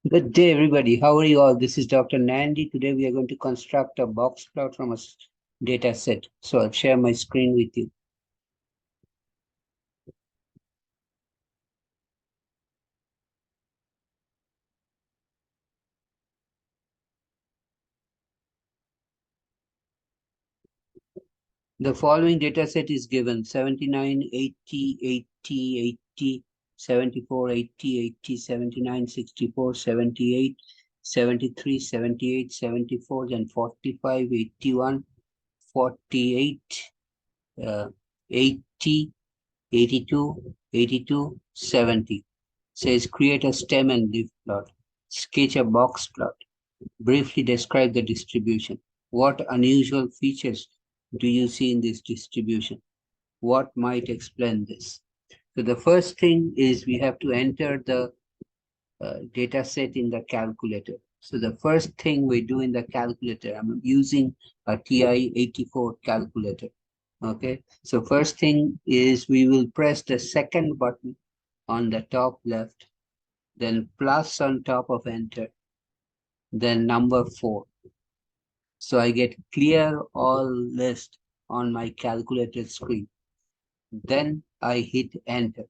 Good day, everybody. How are you all? This is Dr. Nandi. Today we are going to construct a box plot from a data set. So I'll share my screen with you. The following data set is given 79, 80, 80, 80, 74, 80, 80, 79, 64, 78, 73, 78, 74, then 45, 81, 48, uh, 80, 82, 82, 70. Says create a stem and leaf plot. Sketch a box plot. Briefly describe the distribution. What unusual features do you see in this distribution? What might explain this? So the first thing is we have to enter the data set in the calculator. So the first thing we do in the calculator, I'm using a TI-84 calculator. Okay, so first thing is we will press the second button on the top left, then plus on top of enter, then number 4. So I get clear all list on my calculator screen. Then I hit enter.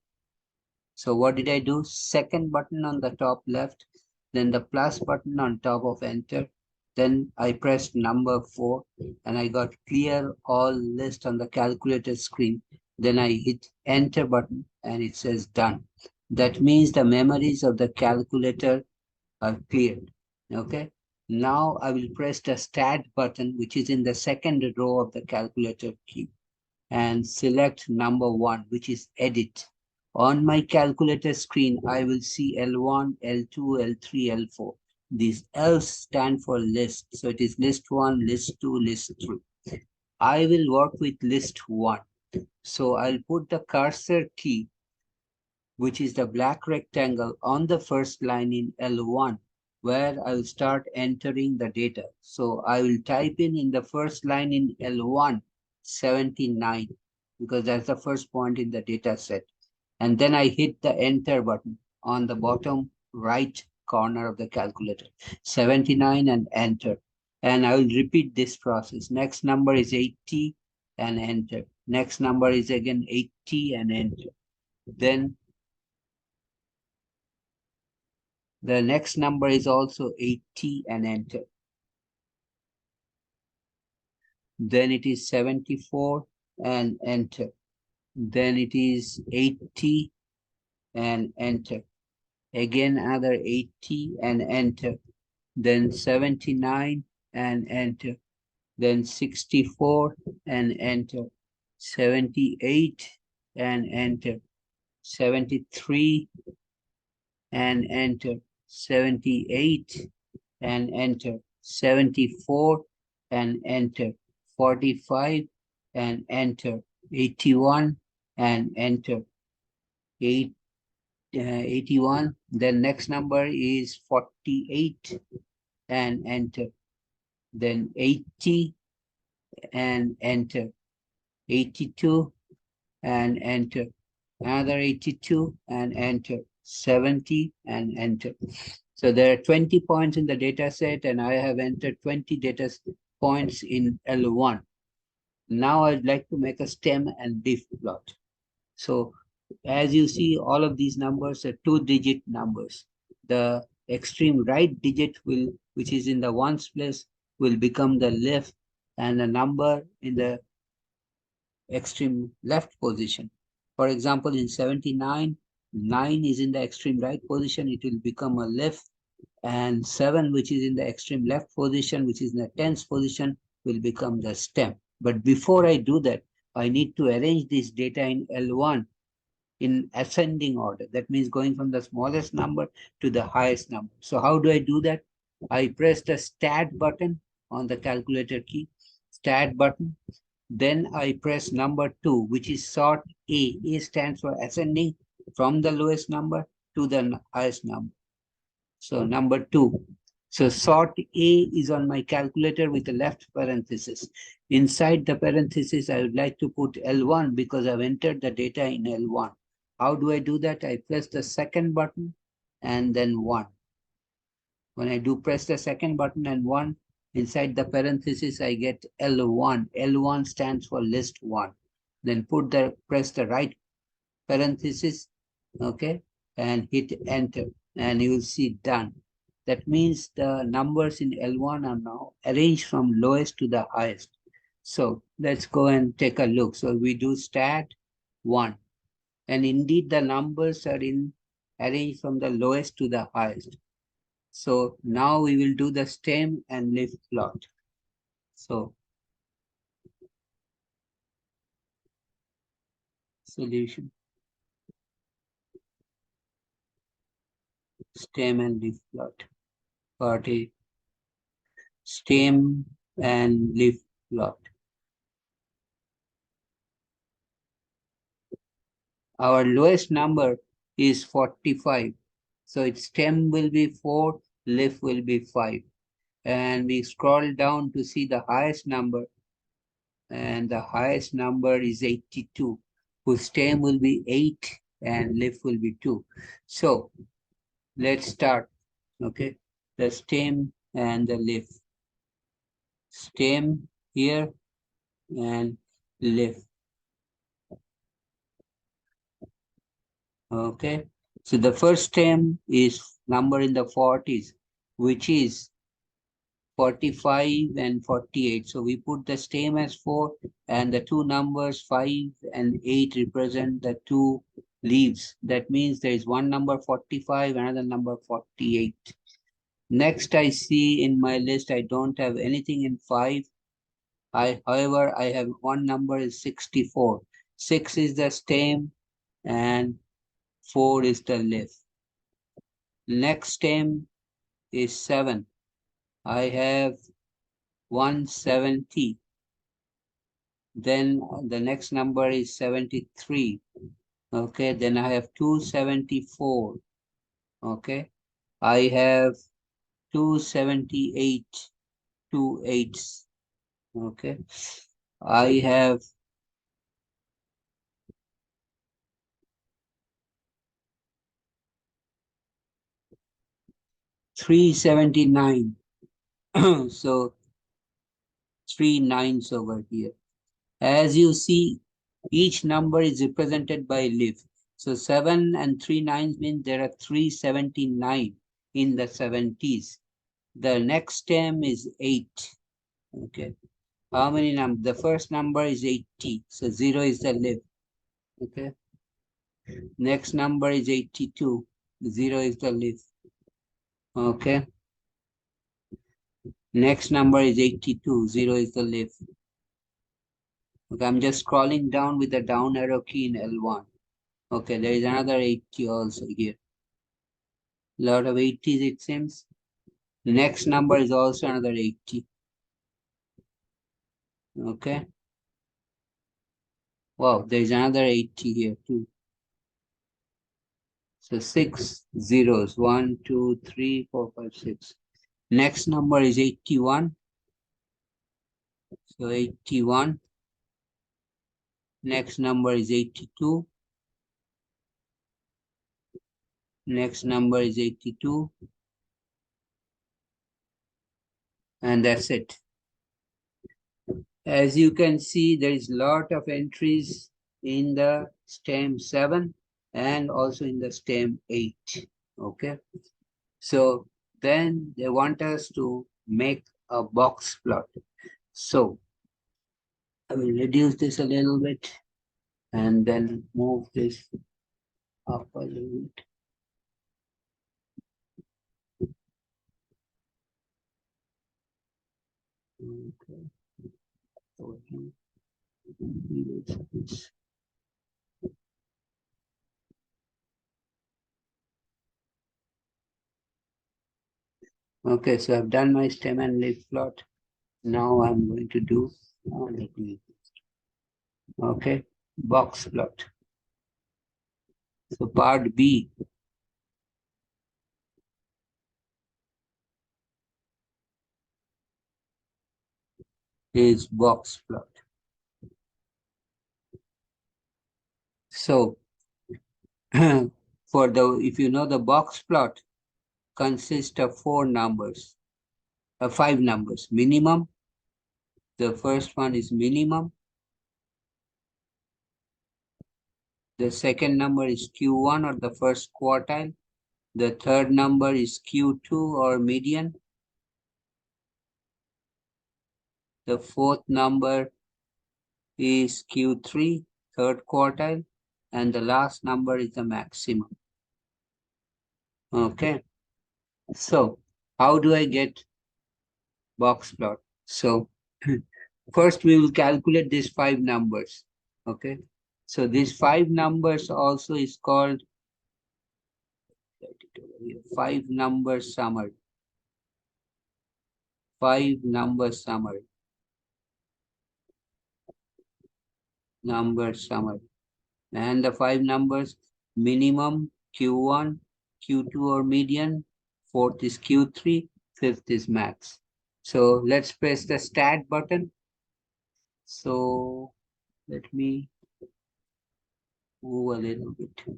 So what did I do? Second button on the top left, then the plus button on top of enter. Then I pressed number 4 and I got clear all list on the calculator screen. Then I hit enter button and it says done. That means the memories of the calculator are cleared. Okay. Now I will press the stat button, which is in the second row of the calculator key, and select number 1, which is edit. On my calculator screen, I will see L1, L2, L3, L4. These L's stand for list. So it is list 1, list 2, list 3. I will work with list 1. So I'll put the cursor key, which is the black rectangle on the first line in L1, where I will start entering the data. So I will type in the first line in L1, 79, because that's the first point in the data set. And then I hit the enter button on the bottom right corner of the calculator, 79 and enter. And I will repeat this process. Next number is 80 and enter. Next number is again 80 and enter. Then the next number is also 80 and enter. Then it is 74 and enter. Then it is 80 and enter. Again another 80 and enter. Then 79 and enter. Then 64 and enter. 78 and enter. 73 and enter. 78 and enter. 74 and enter. 45 and enter. 81 and enter. 81. Then next number is 48 and enter. Then 80 and enter. 82 and enter. Another 82 and enter. 70 and enter. So there are 20 points in the data set, and I have entered 20 data points in L1. Now I'd like to make a stem and leaf plot. So as you see, all of these numbers are 2-digit numbers. The extreme right digit will, which is in the ones place, will become the left, and the number in the extreme left position. For example, in 79, 9 is in the extreme right position, it will become a left, and 7, which is in the extreme left position, which is in the tens position, will become the stem. But before I do that, I need to arrange this data in L1 in ascending order. That means going from the smallest number to the highest number. So how do I do that? I press the stat button on the calculator key, stat button. Then I press number 2, which is sort A. A stands for ascending from the lowest number to the highest number. So number 2. So sort A is on my calculator with a left parenthesis. Inside the parenthesis, I would like to put L1 because I've entered the data in L1. How do I do that? I press the second button and then 1. When I do press the second button and 1, inside the parenthesis, I get L1. L1 stands for list 1. Then press the right parenthesis, okay, and hit enter, and you will see done. That means the numbers in L1 are now arranged from lowest to the highest. So let's go and take a look. So we do stat 1, and indeed the numbers are arranged from the lowest to the highest. So now we will do the stem and leaf plot. So solution, stem and leaf plot. Part A, stem and leaf plot. Our lowest number is 45. So its stem will be 4, leaf will be 5. And we scroll down to see the highest number, and the highest number is 82, whose stem will be 8 and leaf will be 2. So let's start, okay? The stem and the leaf. Stem here and leaf, okay? So the first stem is number in the 40s, which is 45 and 48. So we put the stem as 4, and the two numbers 5 and 8 represent the two leaves. That means there is one number 45, another number 48. Next, I see in my list, I don't have anything in 5. However, I have one number is 64. 6 is the stem and 4 is the leaf. Next stem is 7. I have 170. Then the next number is 73. Okay, then I have 274. Okay, I have 278, 2 8s. Okay, I have 379. So 3 9s over here. As you see, each number is represented by leaf. So 7 and 3 9s means there are 379 in the 70s. The next stem is 8. Okay. How many numbers? The first number is 80. So 0 is the leaf. Okay. Next number is 82. 0 is the leaf. Okay. Next number is 82. 0 is the leaf. Okay. I'm just scrolling down with the down arrow key in L1. Okay. There is another 80 also here. Lot of 80s it seems. Next number is also another 80. Okay. Wow. There is another 80 here too. So 6 zeros. 1, 2, 3, 4, 5, 6. Next number is 81. So 81. Next number is 82. Next number is 82. And that's it. As you can see, there is a lot of entries in the stem 7 and also in the stem 8. Okay. So then they want us to make a box plot. So I will reduce this a little bit and then move this up a little bit. Okay. Okay, so I've done my stem and leaf plot. Now I'm going to do, okay, box plot. So part B is box plot. So if you know the box plot, consists of five numbers. Minimum, the first one is minimum. The second number is Q1 or the first quartile. The third number is Q2 or median. The fourth number is Q3, third quartile. And the last number is the maximum. Okay. So how do I get box plot? So first we will calculate these five numbers. Okay. So these five numbers also is called five number summary. Five number summary. Number summary. And the five numbers: minimum, Q1, Q2 or median, fourth is Q3, fifth is max. So let's press the start button. So let me move a little bit.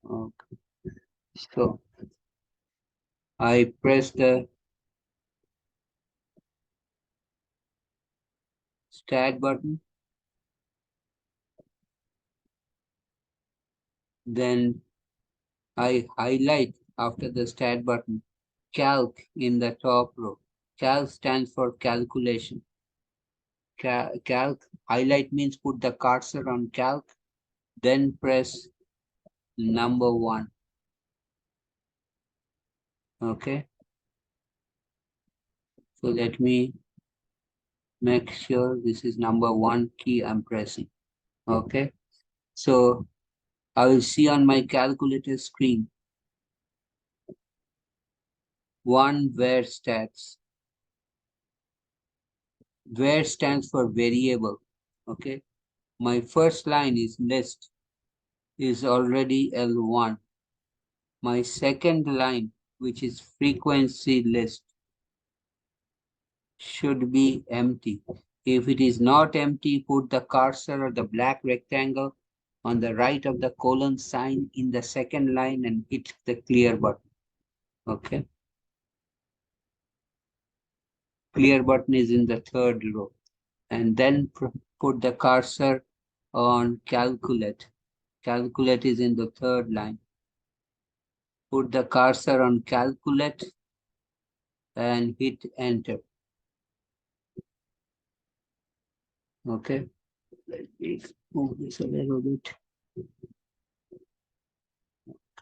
Okay. So I press the start button. Then I highlight after the start button calc in the top row. Calc stands for calculation. Calc, highlight means put the cursor on calc, then press number 1. Okay. So let me make sure this is number 1 key I'm pressing. Okay. So I will see on my calculator screen one var stats. Var stands for variable. Okay. My first line is list is already L1. My second line, which is frequency list, should be empty. If it is not empty, put the cursor or the black rectangle on the right of the colon sign in the second line and hit the clear button. Okay. Clear button is in the third row. And then put the cursor on calculate. Calculate is in the third line. Put the cursor on calculate and hit enter. Okay. Let me move this a little bit.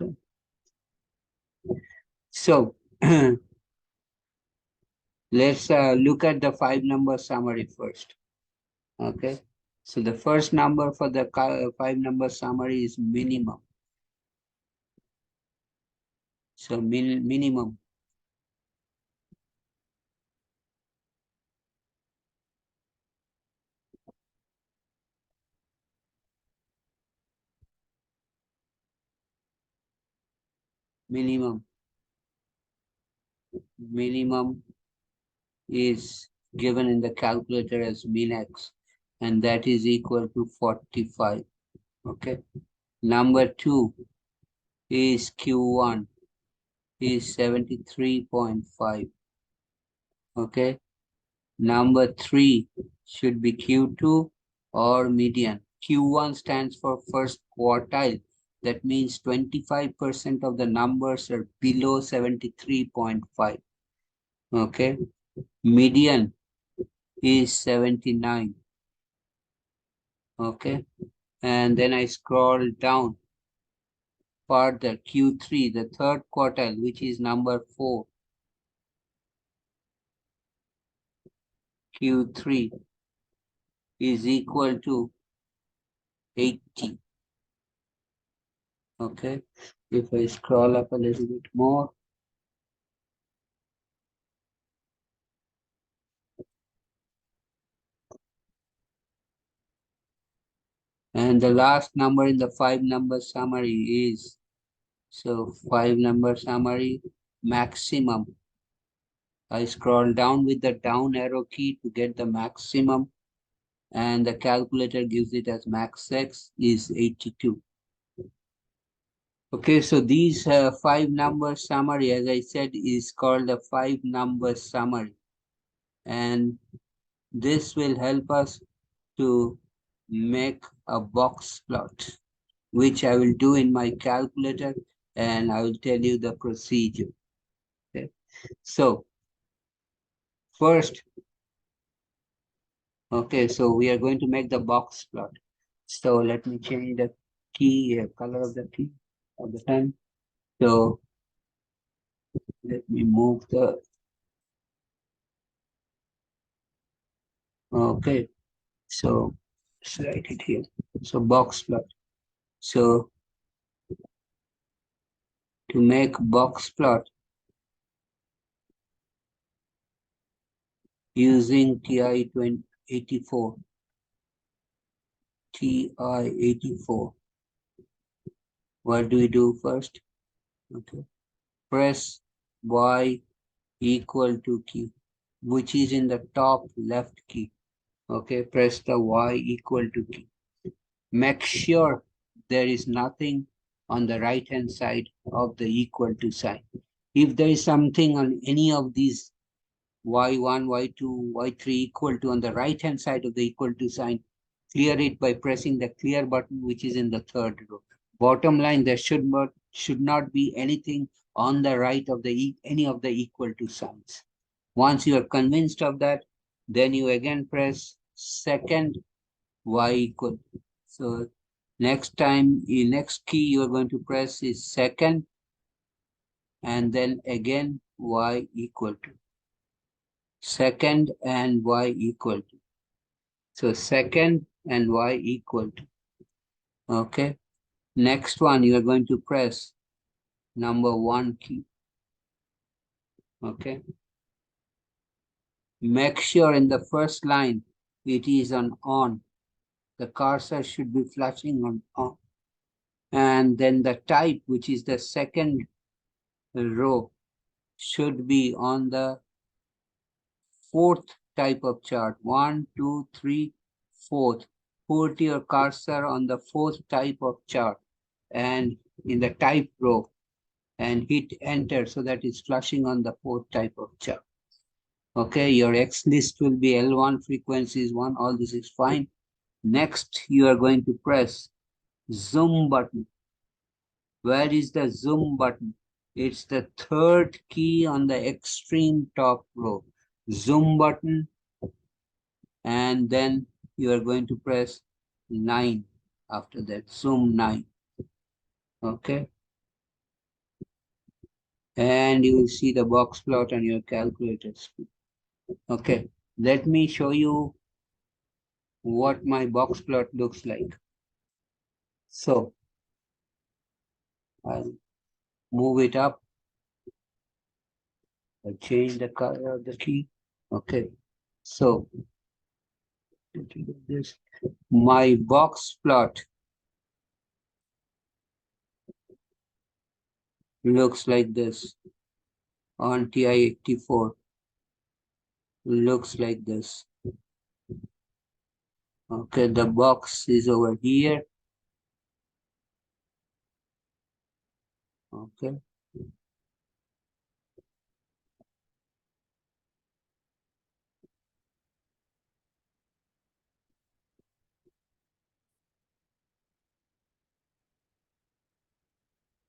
Okay. So let's look at the five number summary first. Okay. So the first number for the five number summary is minimum. So minimum. Minimum. Minimum is given in the calculator as min-x, and that is equal to 45. Okay. Number 2 is Q1 is 73.5. Okay. Number 3 should be Q2 or median. Q1 stands for first quartile. That means 25% of the numbers are below 73.5. Okay. Median is 79. Okay. And then I scroll down further. Q3, the third quartile, which is number 4. Q3 is equal to 80. Okay. If I scroll up a little bit more, and the last number in the five number summary is, so five number summary, maximum. I scroll down with the down arrow key to get the maximum, and the calculator gives it as max x is 82. Okay, so these 5 number summary, as I said, is called the 5 number summary. And this will help us to make a box plot, which I will do in my calculator, and I will tell you the procedure. Okay, so first, okay, so we are going to make the box plot. So let me change the key, color of the key of the pen. So let me move the, okay, so let's write it here. So box plot. So to make box plot using TI-84, TI-84, what do we do first? Okay, press Y equal to key, which is in the top left key. Okay, press the Y equal to key. Make sure there is nothing on the right hand side of the equal to sign. If there is something on any of these y1, y2, y3 equal to on the right hand side of the equal to sign, clear it by pressing the clear button, which is in the third row. Bottom line, there should not be anything on the right of the any of the equal to signs. Once you are convinced of that, then you again press second y equal. So next time, the next key you are going to press is second, and then again y equal to. Second and y equal to. So second and y equal to. Okay. Next one, you are going to press number 1 key. Okay. Make sure in the first line it is on. The cursor should be flashing on. And then the type, which is the second row, should be on the fourth type of chart. 1, 2, 3, fourth. Put your cursor on the fourth type of chart and in the type row and hit enter so that it's flashing on the fourth type of chart. Okay, your X list will be L1, frequencies 1, all this is fine. Next, you are going to press zoom button. Where is the zoom button? It's the third key on the extreme top row. Zoom button, and then you are going to press 9 after that, zoom 9. Okay. And you will see the box plot on your calculator screen. Okay, let me show you what my box plot looks like. So I'll move it up. I change the color of the key. Okay, so this my box plot looks like this. On TI-84 looks like this. Okay, the box is over here. Okay.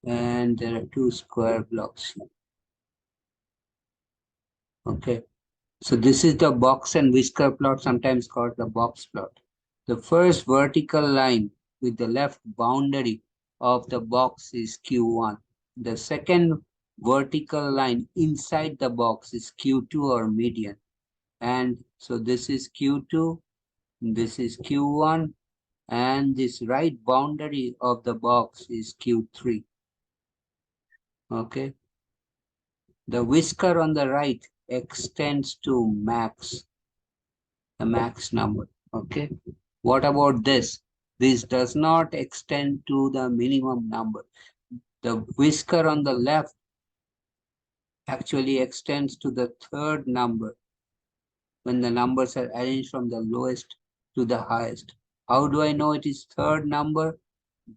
And there are 2 square blocks here. Okay. So this is the box and whisker plot, sometimes called the box plot. The first vertical line with the left boundary of the box is Q1. The second vertical line inside the box is Q2 or median. And so this is Q2, this is Q1, and this right boundary of the box is Q3. Okay. The whisker on the right extends to max, the max number. Okay. What about this? This does not extend to the minimum number. The whisker on the left actually extends to the third number when the numbers are arranged from the lowest to the highest. How do I know it is third number?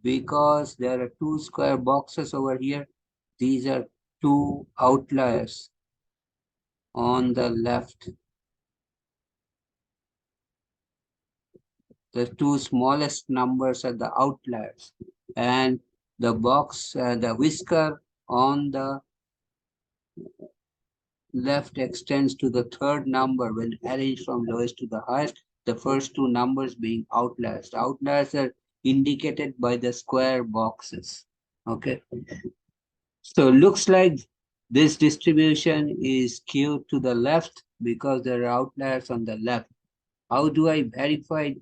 because there are two square boxes over here. These are two outliers on the left. The two smallest numbers are the outliers, and the box, the whisker on the left extends to the third number when arranged from lowest to the highest, the first two numbers being outliers. The outliers are indicated by the square boxes. Okay. So looks like this distribution is skewed to the left because there are outliers on the left. How do I verify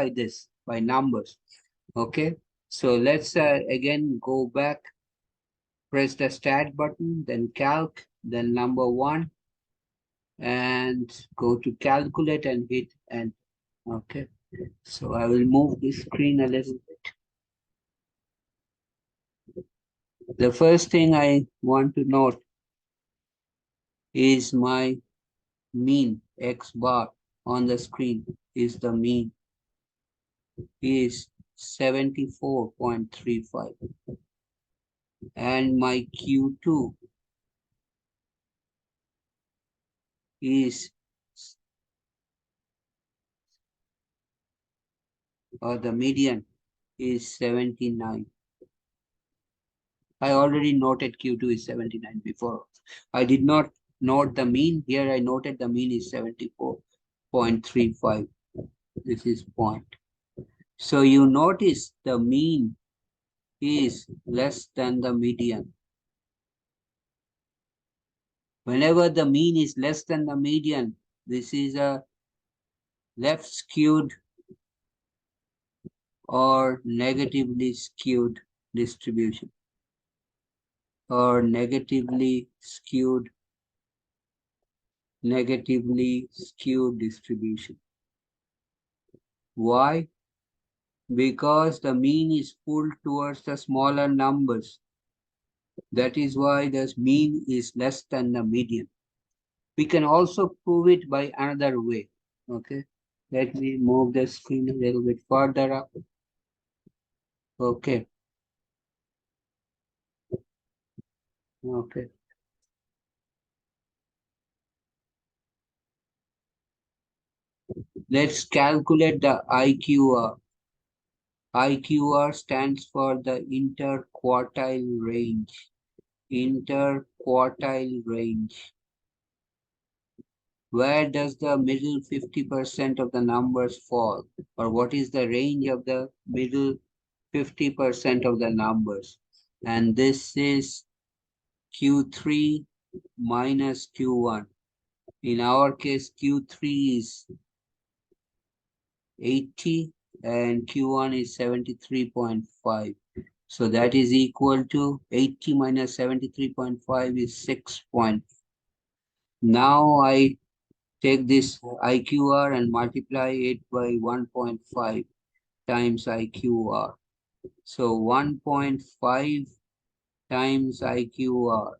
this? By numbers? Okay. So let's again go back, press the stat button, then calc, then number one, and go to calculate and hit enter. Okay. So I will move the screen a little bit. The first thing I want to note is my mean x bar on the screen is the mean is 74.35, and my Q2 is, or the median is 79. I already noted Q2 is 79 before. I did not note the mean. Here I noted the mean is 74.35. This is point. So you notice the mean is less than the median. Whenever the mean is less than the median, this is a left skewed or negatively skewed distribution, or negatively skewed distribution. Why? Because the mean is pulled towards the smaller numbers. That is why the mean is less than the median. We can also prove it by another way. Okay. Let me move the screen a little bit further up. Okay. Okay. Let's calculate the IQR. IQR stands for the interquartile range. Interquartile range. Where does the middle 50% of the numbers fall? Or what is the range of the middle 50% of the numbers? And this is Q3 minus Q1. In our case, Q3 is 80 and Q1 is 73.5. So that is equal to 80 minus 73.5 is 6. Now I take this IQR and multiply it by 1.5 times IQR. So 1.5 times IQR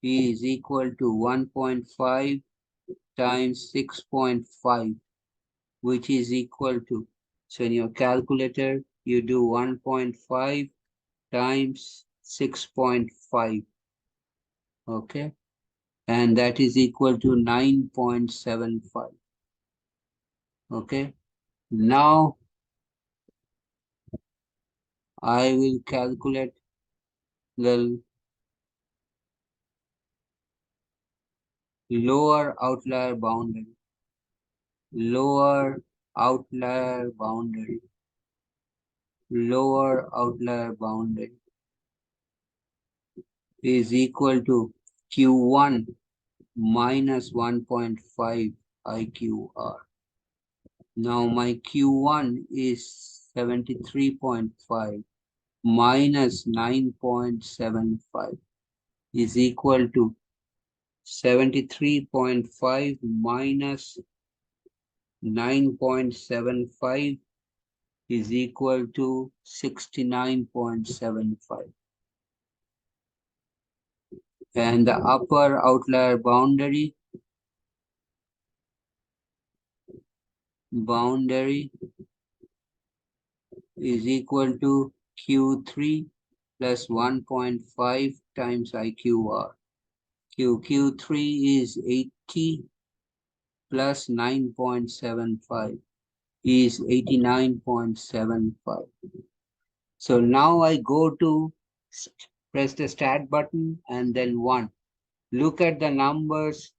is equal to 1.5 times 6.5, which is equal to, so in your calculator, you do 1.5 times 6.5, okay? And that is equal to 9.75, okay? Now, I will calculate the lower outlier boundary. Lower outlier boundary. Lower outlier boundary is equal to Q1 minus 1.5 IQR. Now my Q1 is 73.5 minus 9.75 is equal to 73.5 minus 9.75 is equal to 69.75. And the upper outlier boundary is equal to Q3 plus 1.5 times IQR. Q3 is 80 plus 9.75 is 89.75. So now I go to press the start button and then 1. Look at the numbers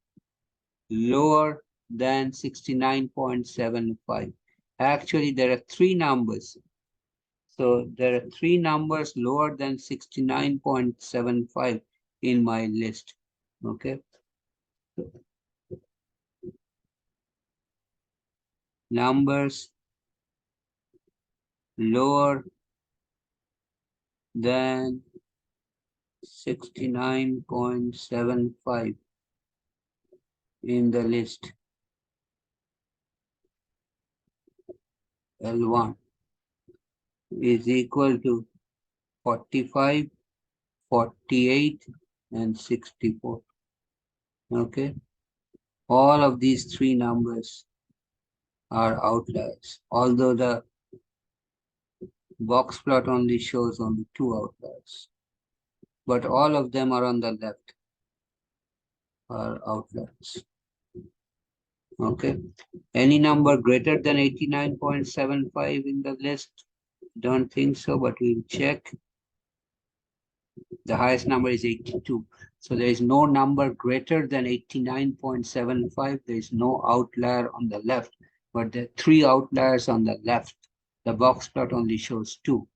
lower than 69.75. Actually, there are three numbers. So there are three numbers lower than 69.75 in my list. Okay. Numbers lower than 69.75 in the list. L1 is equal to 45, 48, and 64. Okay. All of these three numbers are outliers, although the box plot only shows only two outliers. But all of them are on the left, are outliers. Okay. Any number greater than 89.75 in the list? Don't think so, but we'll check. The highest number is 82. So there is no number greater than 89.75. There is no outlier on the left, but there are three outliers on the left. The box plot only shows two.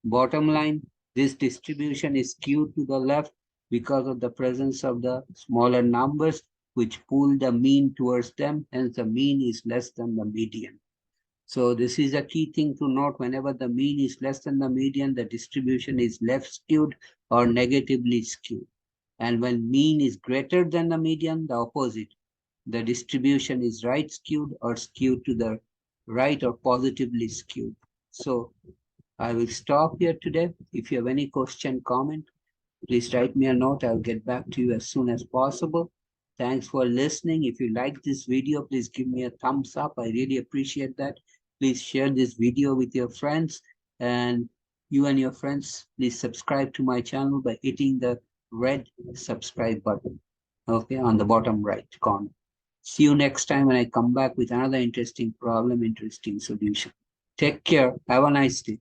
Bottom line, this distribution is skewed to the left because of the presence of the smaller numbers which pull the mean towards them, hence the mean is less than the median. So this is a key thing to note. Whenever the mean is less than the median, the distribution is left skewed or negatively skewed. And when mean is greater than the median, the opposite. The distribution is right skewed or skewed to the right or positively skewed. So I will stop here today. If you have any question, comment, please write me a note. I'll get back to you as soon as possible. Thanks for listening. If you like this video, please give me a thumbs up. I really appreciate that. Please share this video with your friends, and you and your friends, please subscribe to my channel by hitting the red subscribe button, okay, on the bottom right corner. See you next time when I come back with another interesting problem, interesting solution. Take care. Have a nice day.